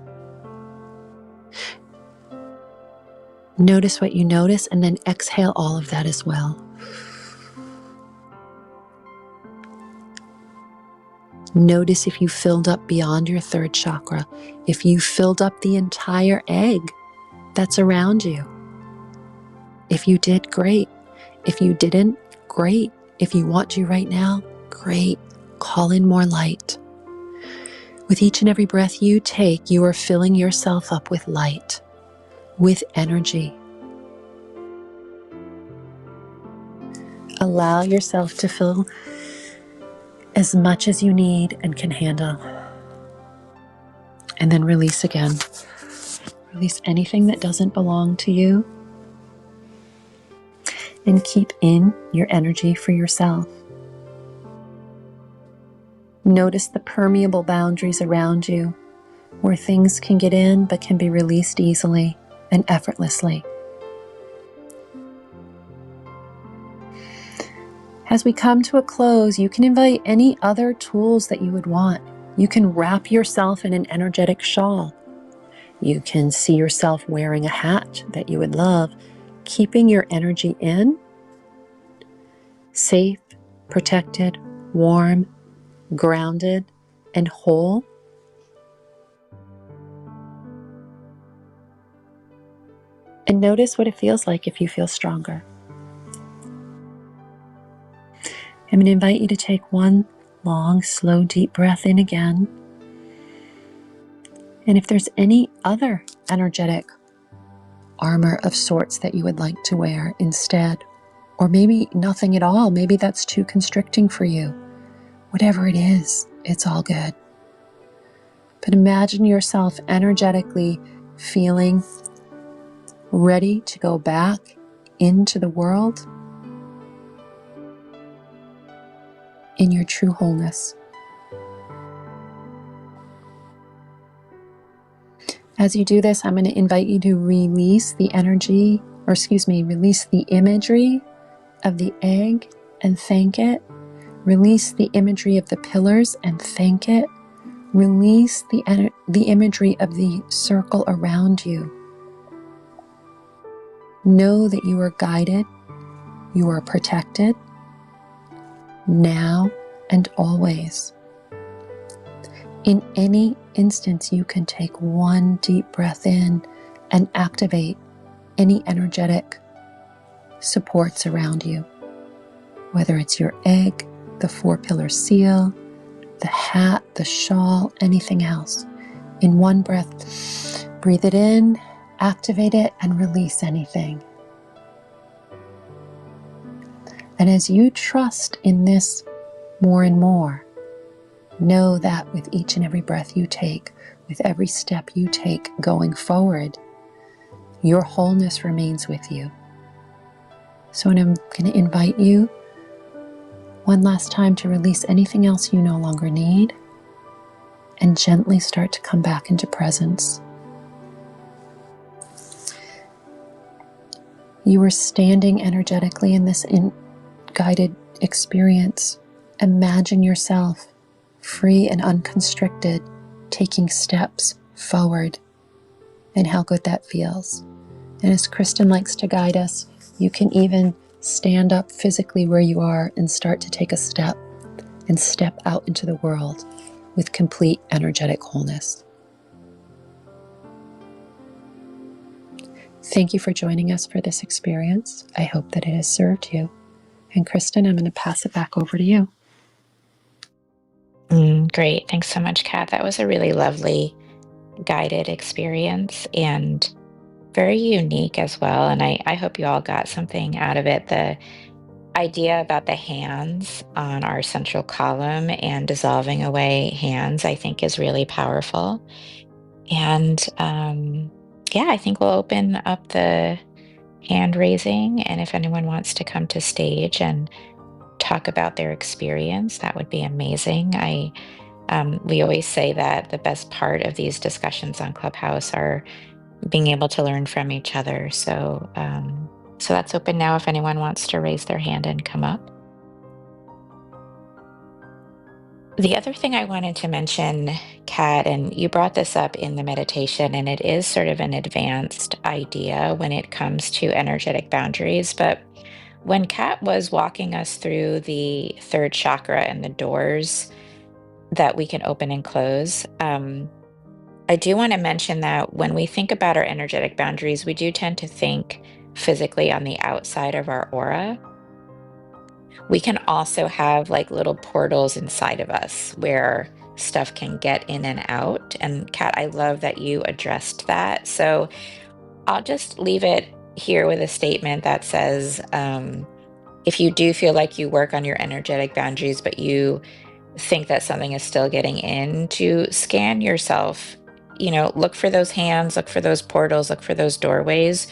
Notice what you notice, and then exhale all of that as well. Notice if you filled up beyond your third chakra, if you filled up the entire egg that's around you. If you did, great. If you didn't, great. If you want to right now, great. Call in more light. With each and every breath you take, you are filling yourself up with light, with energy. Allow yourself to fill as much as you need and can handle. And then release again. Release anything that doesn't belong to you. And keep in your energy for yourself. Notice the permeable boundaries around you, where things can get in but can be released easily and effortlessly. As we come to a close, you can invite any other tools that you would want. You can wrap yourself in an energetic shawl. You can see yourself wearing a hat that you would love, keeping your energy in, safe, protected, warm, grounded, and whole. And notice what it feels like if you feel stronger. I'm going to invite you to take one long, slow, deep breath in again. And if there's any other energetic armor of sorts that you would like to wear instead, or maybe nothing at all, maybe that's too constricting for you. Whatever it is, it's all good. But imagine yourself energetically feeling ready to go back into the world in your true wholeness. As you do this, I'm going to invite you to release the energy, release the imagery of the egg and thank it. Release the imagery of the pillars and thank it. Release the imagery of the circle around you. Know that you are guided, you are protected, now and always. In any instance, you can take one deep breath in and activate any energetic supports around you, whether it's your egg, the 4-pillar seal, the hat, the shawl, anything else. In one breath, breathe it in, activate it, and release anything. And as you trust in this more and more, know that with each and every breath you take, with every step you take going forward, your wholeness remains with you. So I'm going to invite you one last time to release anything else you no longer need and gently start to come back into presence. You are standing energetically in this guided experience. Imagine yourself free and unconstricted, taking steps forward, and how good that feels. And as Kristin likes to guide us, you can even stand up physically where you are and start to take a step and step out into the world with complete energetic wholeness. Thank you for joining us for this experience. I hope that it has served you. And Kristin, I'm going to pass it back over to you. Great. Thanks so much, Kat. That was a really lovely guided experience and very unique as well. And I hope you all got something out of it. The idea about the hands on our central column and dissolving away hands, I think, is really powerful. And yeah, I think we'll open up the hand raising, and if anyone wants to come to stage and talk about their experience, that would be amazing. We always say that the best part of these discussions on Clubhouse are being able to learn from each other. So that's open now if anyone wants to raise their hand and come up. The other thing I wanted to mention, Kat, and you brought this up in the meditation, and it is sort of an advanced idea when it comes to energetic boundaries. But when Kat was walking us through the third chakra and the doors that we can open and close, I do want to mention that when we think about our energetic boundaries, we do tend to think physically on the outside of our aura. We can also have like little portals inside of us where stuff can get in and out. And Kat, I love that you addressed that. So I'll just leave it here with a statement that says, if you do feel like you work on your energetic boundaries, but you think that something is still getting in, to scan yourself, look for those hands, look for those portals, look for those doorways,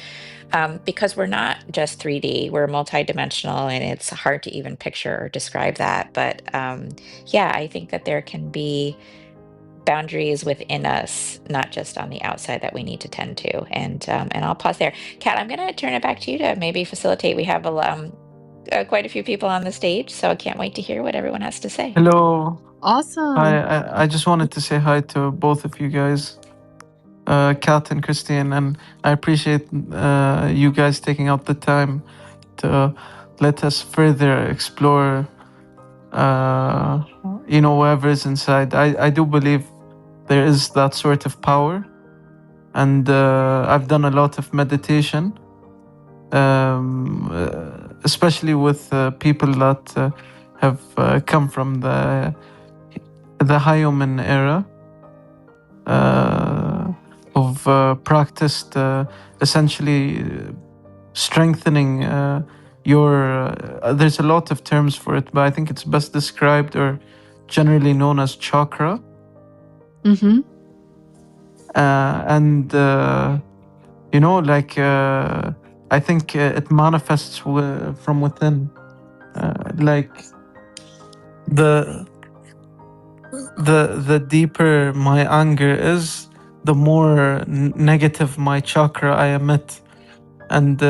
because we're not just 3D, we're multidimensional, and it's hard to even picture or describe that. But yeah, I think that there can be boundaries within us, not just on the outside, that we need to tend to. And I'll pause there. Kat, I'm going to turn it back to you to maybe facilitate. We have quite a few people on the stage, so I can't wait to hear what everyone has to say. Hello. Awesome. I just wanted to say hi to both of you guys, Kat and Kristin, and I appreciate you guys taking out the time to let us further explore, whatever is inside. I do believe there is that sort of power, and I've done a lot of meditation, especially with people that have come from the Hyomen era of practiced essentially strengthening your. There's a lot of terms for it, but I think it's best described or generally known as chakra. Mm-hmm. And I think it manifests from within, like the deeper my anger is, the more negative my chakra I emit, and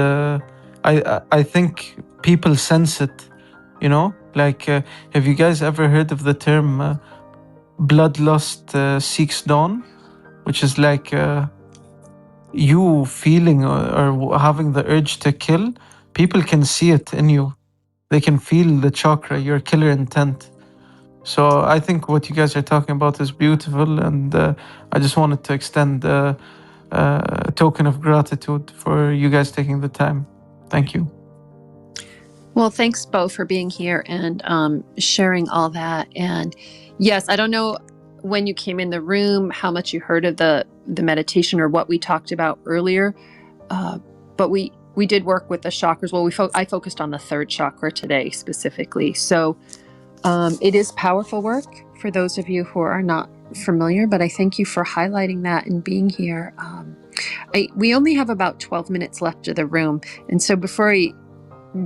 I think people sense it. Have you guys ever heard of the term bloodlust seeks dawn, which is like you feeling or having the urge to kill? People can see it in you. They can feel the chakra, your killer intent. So I think what you guys are talking about is beautiful, and I just wanted to extend a token of gratitude for you guys taking the time. Thank you. Well, thanks both for being here and sharing all that. And yes, I don't know when you came in the room how much you heard of the meditation or what we talked about earlier, but we did work with the chakras. Well, I focused on the third chakra today specifically. So it is powerful work for those of you who are not familiar, but I thank you for highlighting that and being here. We only have about 12 minutes left of the room. And so before I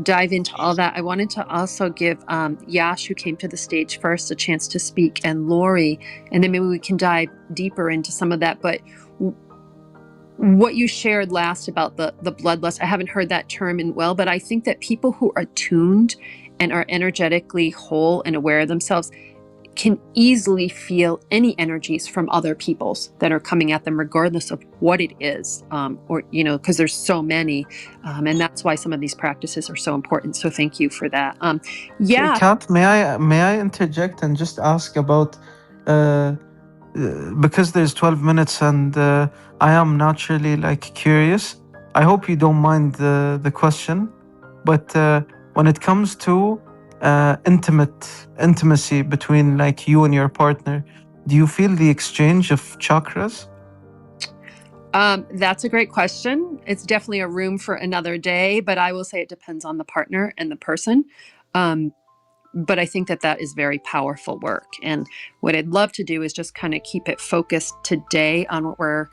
dive into all that, I wanted to also give Yash, who came to the stage first, a chance to speak, and Lori, and then maybe we can dive deeper into some of that. But what you shared last about the bloodlust, I haven't heard that term in well, but I think that people who are tuned and are energetically whole and aware of themselves can easily feel any energies from other people's that are coming at them, regardless of what it is, because there's so many, and that's why some of these practices are so important. So thank you for that. Yeah, Kat, may I interject and just ask about because there's 12 minutes and I am naturally curious. I hope you don't mind the question, but when it comes to intimacy between you and your partner, do you feel the exchange of chakras? That's a great question. It's definitely a room for another day, but I will say it depends on the partner and the person. But I think that is very powerful work. And what I'd love to do is just kind of keep it focused today on what we're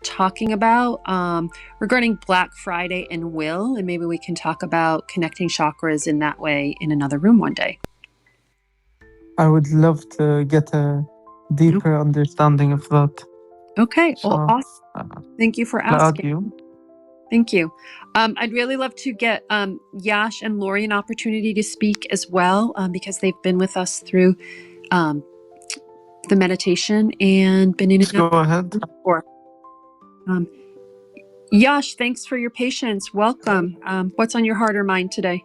talking about regarding Black Friday and will, and maybe we can talk about connecting chakras in that way in another room one day. I would love to get a deeper understanding of that. Okay, So, well, awesome. Thank you for I'll add asking. you. Thank you. I'd really love to get Yash and Lori an opportunity to speak as well, because they've been with us through the meditation and been in. Go ahead. Yash, thanks for your patience. Welcome. What's on your heart or mind today?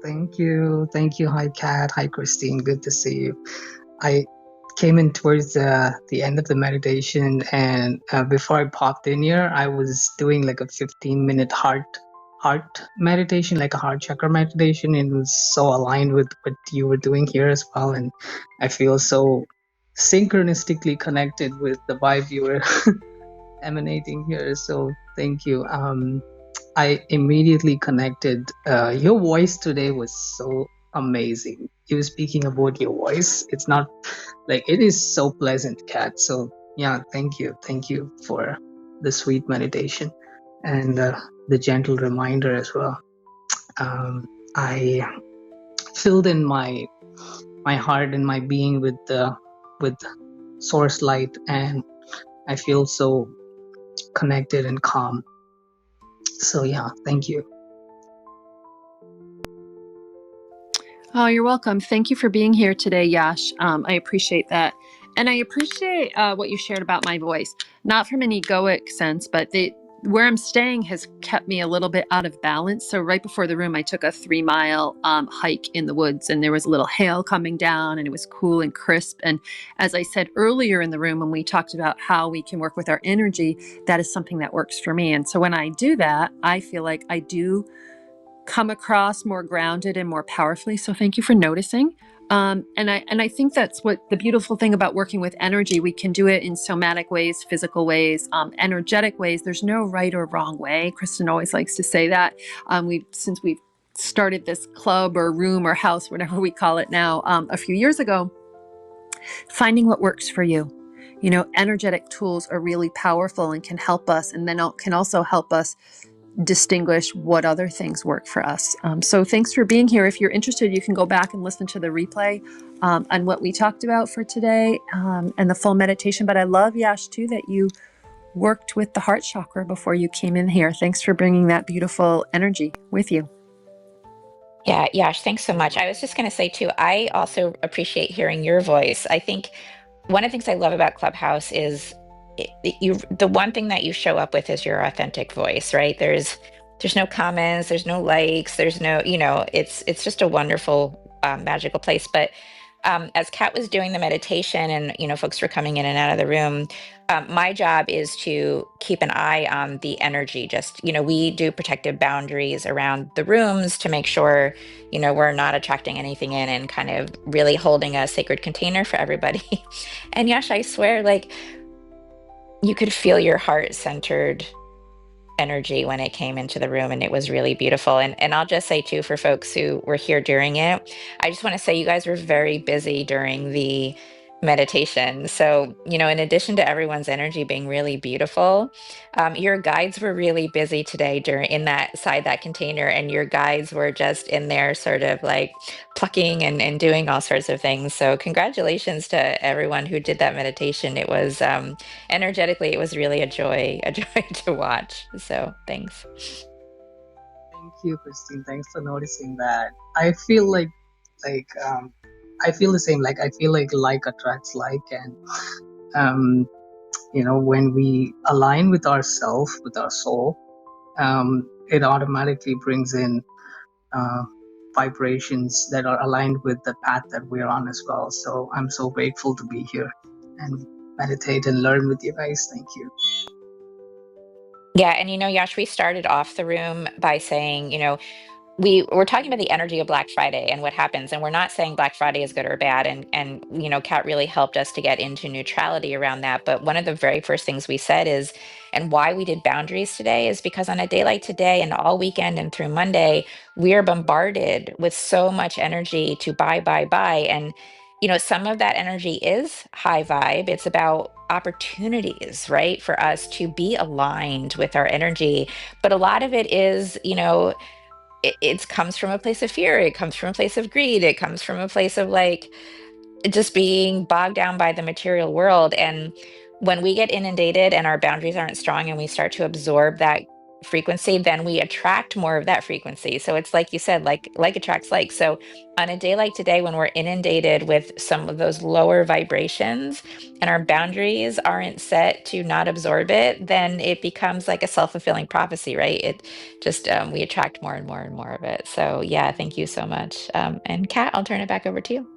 Thank you. Thank you. Hi, Kat. Hi, Christine. Good to see you. I came in towards the end of the meditation, and before I popped in here, I was doing like a 15-minute heart meditation, like a heart chakra meditation, and it was so aligned with what you were doing here as well. And I feel so synchronistically connected with the vibe you were emanating here. So thank you. I immediately connected. Your voice today was so amazing. You were speaking about your voice. It's not like it is so pleasant, Kat. So yeah, thank you. Thank you for the sweet meditation and the gentle reminder as well. I filled in my heart and my being with source light, and I feel so connected and calm. So yeah, thank you. Oh, you're welcome. Thank you for being here today, Yash. I appreciate that. And I appreciate what you shared about my voice, not from an egoic sense, but where I'm staying has kept me a little bit out of balance. So right before the room, I took a 3-mile hike in the woods, and there was a little hail coming down, and it was cool and crisp. And as I said earlier in the room, when we talked about how we can work with our energy, that is something that works for me. And so when I do that, I feel like I do come across more grounded and more powerfully. So thank you for noticing. And I think that's what the beautiful thing about working with energy. We can do it in somatic ways, physical ways, energetic ways. There's no right or wrong way. Kristin always likes to say that. Since we've started this club or room or house, whatever we call it now, a few years ago, finding what works for you. You know, energetic tools are really powerful and can help us, and then can also help us distinguish what other things work for us. So thanks for being here. If you're interested, you can go back and listen to the replay on what we talked about for today and the full meditation. But I love, Yash, too, that you worked with the heart chakra before you came in here. Thanks for bringing that beautiful energy with you. Yeah, Yash, thanks so much. I was just going to say, too, I also appreciate hearing your voice. I think one of the things I love about Clubhouse is the one thing that you show up with is your authentic voice, right? There's no comments, there's no likes, there's no, it's just a wonderful, magical place. But as Kat was doing the meditation and, folks were coming in and out of the room, my job is to keep an eye on the energy. Just, we do protective boundaries around the rooms to make sure, we're not attracting anything in and kind of really holding a sacred container for everybody. And Yash, I swear, like, you could feel your heart centered energy when it came into the room, and it was really beautiful. And I'll just say too, for folks who were here during it, I just want to say you guys were very busy during the meditation. So, in addition to everyone's energy being really beautiful, your guides were really busy today in that container, and your guides were just in there sort of like plucking and doing all sorts of things. So congratulations to everyone who did that meditation. It was energetically, it was really a joy to watch. So thanks. Thank you, Christine. Thanks for noticing that. I feel like I feel the same. Like I feel like attracts like, and when we align with ourself, with our soul, it automatically brings in uh, vibrations that are aligned with the path that we're on as well. So I'm so grateful to be here and meditate and learn with you guys. Thank you. Yeah, and Yash, we started off the room by saying, we were talking about the energy of Black Friday and what happens, and we're not saying Black Friday is good or bad. And Kat really helped us to get into neutrality around that. But one of the very first things we said is, and why we did boundaries today is because on a day like today and all weekend and through Monday, we are bombarded with so much energy to buy, buy, buy. And some of that energy is high vibe. It's about opportunities, right? For us to be aligned with our energy. But a lot of it is, it comes from a place of fear. It comes from a place of greed. It comes from a place of like, just being bogged down by the material world. And when we get inundated and our boundaries aren't strong and we start to absorb that frequency, then we attract more of that frequency. So it's like you said, like attracts like. So on a day like today, when we're inundated with some of those lower vibrations and our boundaries aren't set to not absorb it, then it becomes like a self-fulfilling prophecy, right? It just we attract more and more and more of it. So yeah, thank you so much. And Kat, I'll turn it back over to you.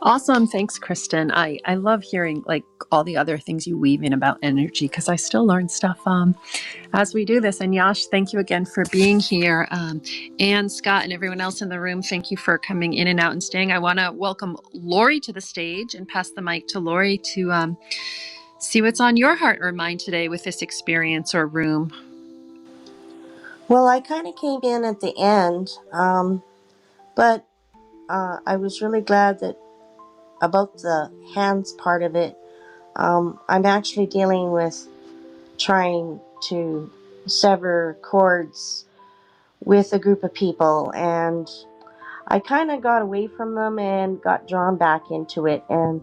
Awesome. Thanks, Kristin. I love hearing like all the other things you weave in about energy because I still learn stuff as we do this. And Yash, thank you again for being here. And Scott and everyone else in the room, thank you for coming in and out and staying. I want to welcome Lori to the stage and pass the mic to Lori to see what's on your heart or mind today with this experience or room. Well, I kind of came in at the end, but I was really glad that about the hands part of it. I'm actually dealing with trying to sever cords with a group of people, and I kind of got away from them and got drawn back into it, and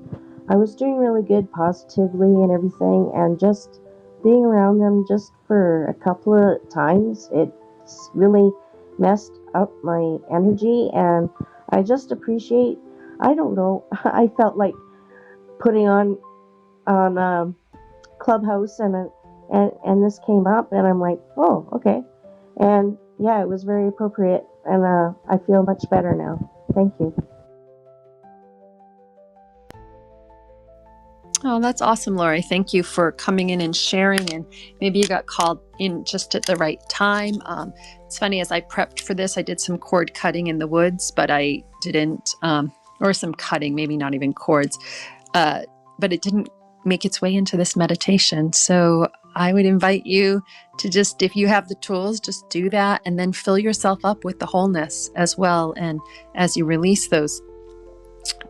I was doing really good positively and everything, and just being around them just for a couple of times, it's really messed up my energy, and I just appreciate, I don't know, I felt like putting on Clubhouse and this came up, and I'm like, oh, okay. And yeah, it was very appropriate, and I feel much better now. Thank you. Oh, that's awesome, Lori. Thank you for coming in and sharing. And maybe you got called in just at the right time. It's funny, as I prepped for this, I did some cord cutting in the woods, but I didn't, or some cutting, maybe not even cords, but it didn't make its way into this meditation. So I would invite you to just, if you have the tools, just do that and then fill yourself up with the wholeness as well. And as you release those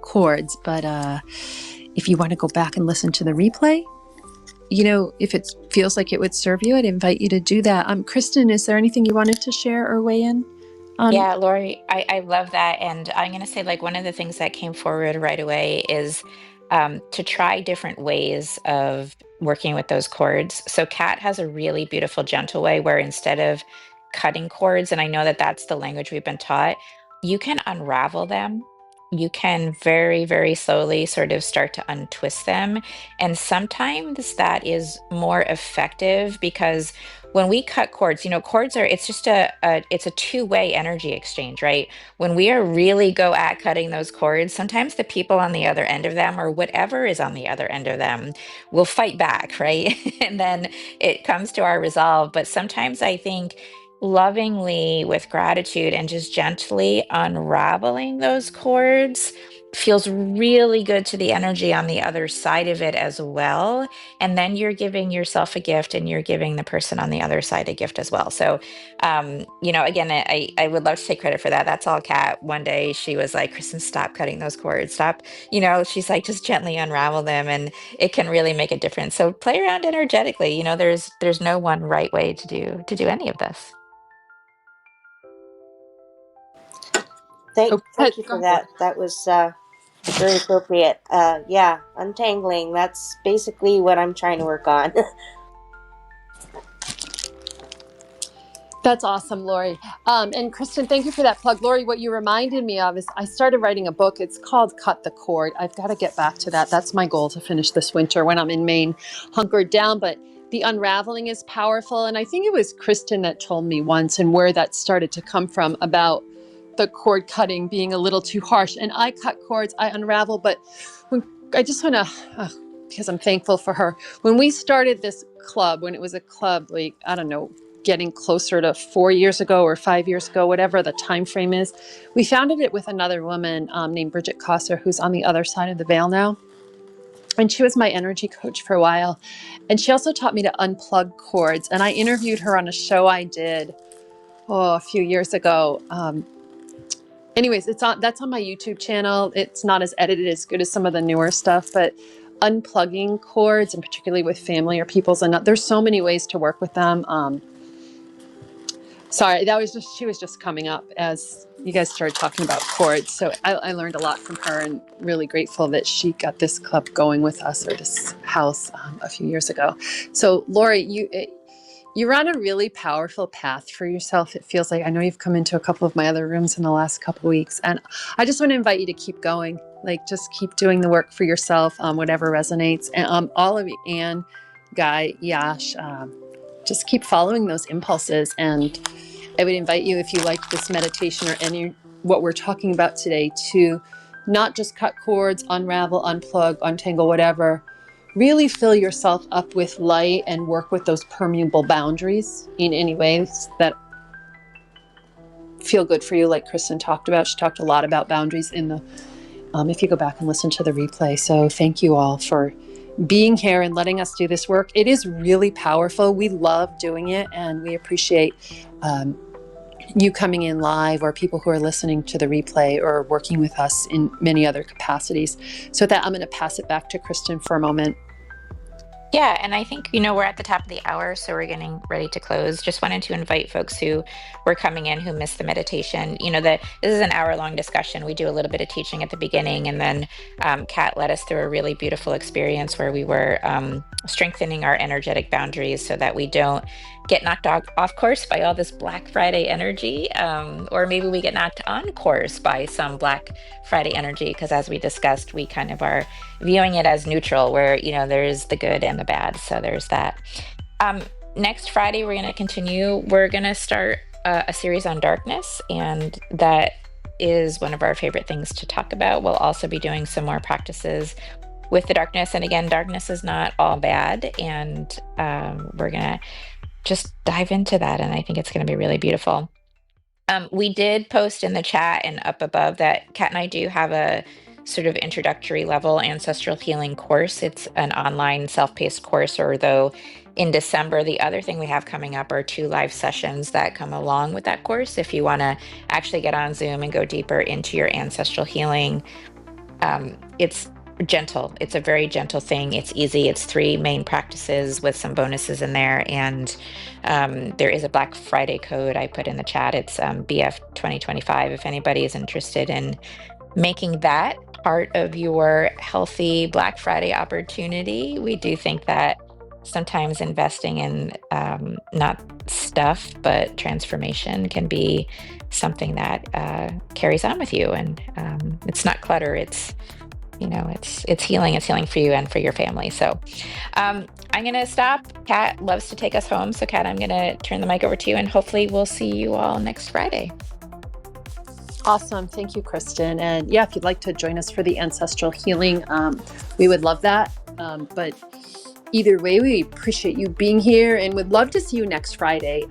cords, but if you want to go back and listen to the replay, if it feels like it would serve you, I'd invite you to do that. Kristin, is there anything you wanted to share or weigh in on? Yeah, Lori, I love that. And I'm going to say, like, one of the things that came forward right away is to try different ways of working with those chords. So, Kat has a really beautiful, gentle way where instead of cutting chords, and I know that that's the language we've been taught, you can unravel them. You can very, very slowly sort of start to untwist them. And sometimes that is more effective because when we cut cords, cords are, it's just it's a two-way energy exchange, right? When we are really go at cutting those cords, sometimes the people on the other end of them or whatever is on the other end of them will fight back, right? And then it comes to our resolve. But sometimes I think lovingly with gratitude and just gently unraveling those cords feels really good to the energy on the other side of it as well. And then you're giving yourself a gift and you're giving the person on the other side a gift as well. So, again, I would love to take credit for that. That's all Kat. One day she was like, Kristin, stop cutting those cords. Stop. She's like, just gently unravel them and it can really make a difference. So play around energetically. There's no one right way to do any of this. Thank Go you for ahead. that. That was very appropriate. Yeah, untangling. That's basically what I'm trying to work on. That's awesome, Lori. And Kristin, thank you for that plug. Lori, what you reminded me of is I started writing a book. It's called Cut the Cord. I've got to get back to that. That's my goal to finish this winter when I'm in Maine, hunkered down. But the unraveling is powerful. And I think it was Kristin that told me once and where that started to come from about the cord cutting being a little too harsh. And I cut cords, I unravel. But I just want to, because I'm thankful for her. When we started this club, when it was a club, like, I don't know, getting closer to 4 years ago or 5 years ago, whatever the time frame is, we founded it with another woman named Bridget Kosser, who's on the other side of the veil now. And she was my energy coach for a while. And she also taught me to unplug cords. And I interviewed her on a show I did, a few years ago. anyways, that's on my YouTube channel. It's not as edited as good as some of the newer stuff, but unplugging cords, and particularly with family or people's, and there's so many ways to work with them. Sorry, she was just coming up as you guys started talking about cords. So I learned a lot from her, and really grateful that she got this club going with us, or this house, a few years ago. So Lori, you're on a really powerful path for yourself. It feels like, I know you've come into a couple of my other rooms in the last couple of weeks, and I just want to invite you to keep going. Like, just keep doing the work for yourself, whatever resonates. And all of you, Anne, Guy, Yash, just keep following those impulses. And I would invite you, if you like this meditation or any what we're talking about today, to not just cut cords, unravel, unplug, untangle, whatever. Really fill yourself up with light and work with those permeable boundaries in any ways that feel good for you, like Kristin talked about. She talked a lot about boundaries in the if you go back and listen to the replay. So thank you all for being here and letting us do this work. It is really powerful. We love doing it, and we appreciate you coming in live, or people who are listening to the replay, or working with us in many other capacities. So with that, I'm going to pass it back to Kristin for a moment. Yeah, and I think, we're at the top of the hour, so we're getting ready to close. Just wanted to invite folks who were coming in who missed the meditation. This is an hour-long discussion. We do a little bit of teaching at the beginning, and then Kat led us through a really beautiful experience where we were strengthening our energetic boundaries so that we don't get knocked off course by all this Black Friday energy, or maybe we get knocked on course by some Black Friday energy, because as we discussed, we kind of are viewing it as neutral, where there's the good and the bad. So there's that. Next Friday, we're going to continue. We're going to start a series on darkness, and that is one of our favorite things to talk about. We'll also be doing some more practices with the darkness. And again, darkness is not all bad, and we're going to just dive into that. And I think it's going to be really beautiful. We did post in the chat and up above that Kat and I do have a sort of introductory level ancestral healing course. It's an online self-paced course, or though in December, the other thing we have coming up are 2 live sessions that come along with that course. If you want to actually get on Zoom and go deeper into your ancestral healing, it's gentle. It's a very gentle thing. It's easy. It's 3 main practices with some bonuses in there. And there is a Black Friday code I put in the chat. It's BF 2025. If anybody is interested in making that part of your healthy Black Friday opportunity, we do think that sometimes investing in not stuff, but transformation can be something that carries on with you. And it's not clutter. It's healing. It's healing for you and for your family. So I'm going to stop. Kat loves to take us home. So Kat, I'm going to turn the mic over to you, and hopefully we'll see you all next Friday. Awesome. Thank you, Kristin. And yeah, if you'd like to join us for the ancestral healing, we would love that. But either way, we appreciate you being here, and would love to see you next Friday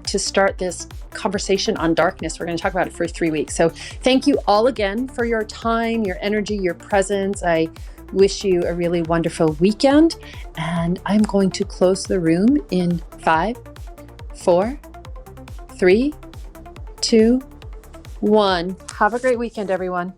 to start this conversation on darkness. We're going to talk about it for 3 weeks. So thank you all again for your time, your energy, your presence. I wish you a really wonderful weekend. And I'm going to close the room in 5, 4, 3, 2, 1. Have a great weekend, everyone.